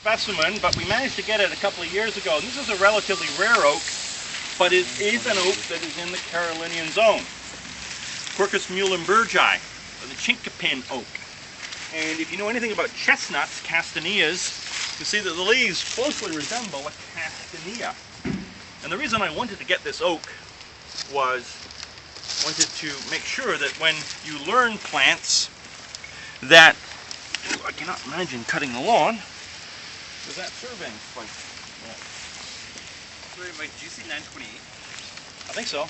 specimen, but we managed to get it a couple of years ago. This is a relatively rare oak, but it is an oak that is in the Carolinian zone. Quercus muehlenbergii, or the Chinkapin oak. And if you know anything about chestnuts, castanillas, you see that the leaves closely resemble a castanilla. And the reason I wanted to get this oak was I wanted to make sure that when you learn plants that, I cannot imagine cutting the lawn, because that surveying quite, Wait, do you see 928? I think so.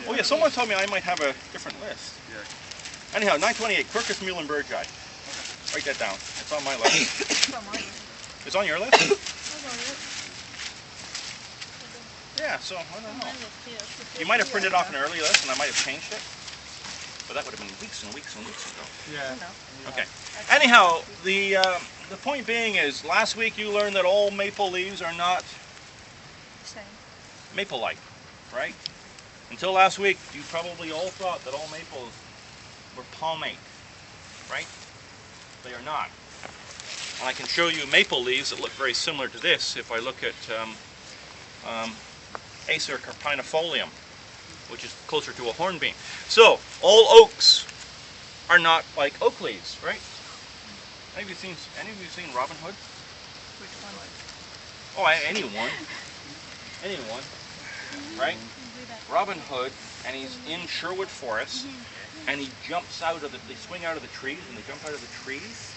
Oh yeah, someone told me I might have a different list. Yeah. Anyhow, 928, Quercus muehlenbergii. Okay. Write that down. It's on my list. It's on your list? Yeah, so I don't know. You might have printed off an early list and I might have changed it. But that would have been weeks and weeks and weeks ago. Yeah. Okay. Anyhow, the point being is, last week you learned that all maple leaves are not maple-like, right? Until last week, you probably all thought that all maples were palmate, right? They are not. And I can show you maple leaves that look very similar to this if I look at Acer carpinifolium, which is closer to a hornbeam. So, all oaks are not like oak leaves, right? Any of you seen Robin Hood? Which one? Oh, anyone. Anyone, right? Robin Hood, and he's in Sherwood Forest, and he jumps out of they swing out of the trees, and they jump out of the trees,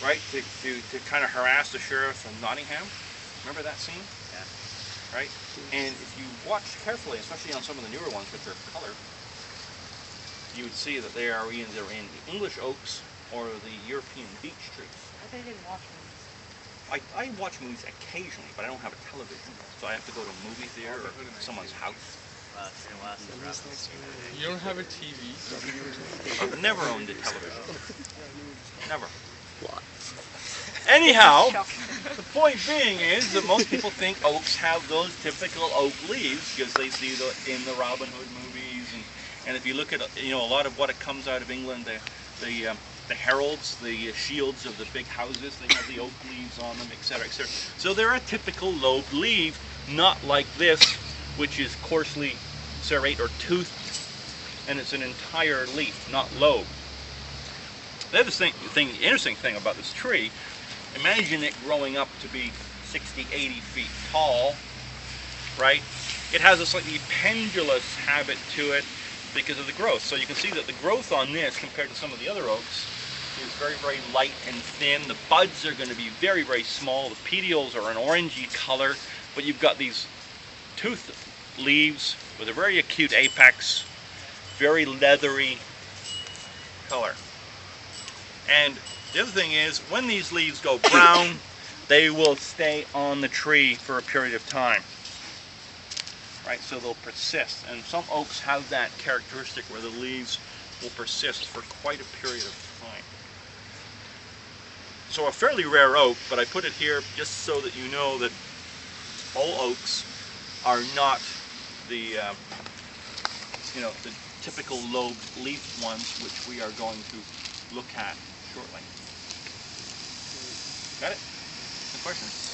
right, to kind of harass the sheriff from Nottingham. Remember that scene? Yeah. Right? And if you watch carefully, especially on some of the newer ones which are colored, you would see that they are either in the English oaks or the European beech trees. I didn't watch movies. I watch movies occasionally, but I don't have a television, so I have to go to a movie theater or someone's house. You don't have a TV? I've never owned a television. Never. Anyhow, the point being is that most people think oaks have those typical oak leaves because they see the in the Robin Hood movies, and if you look at a lot of what it comes out of England, the heralds, the shields of the big houses, they have the oak leaves on them, etc., etc. So they're a typical lobed leaf, not like this, which is coarsely serrate or toothed, and it's an entire leaf, not lobed. The other interesting thing about this tree, imagine it growing up to be 60, 80 feet tall, right? It has a slightly pendulous habit to it because of the growth. So you can see that the growth on this, compared to some of the other oaks, is very, very light and thin. The buds are going to be very, very small. The petioles are an orangey color, but you've got these toothed leaves with a very acute apex, very leathery color. And the other thing is, when these leaves go brown, they will stay on the tree for a period of time. Right, so they'll persist, and some oaks have that characteristic where the leaves will persist for quite a period of time. So a fairly rare oak, but I put it here just so that you know that all oaks are not the the typical lobed leafed ones, which we are going to look at shortly. Got it? Any questions?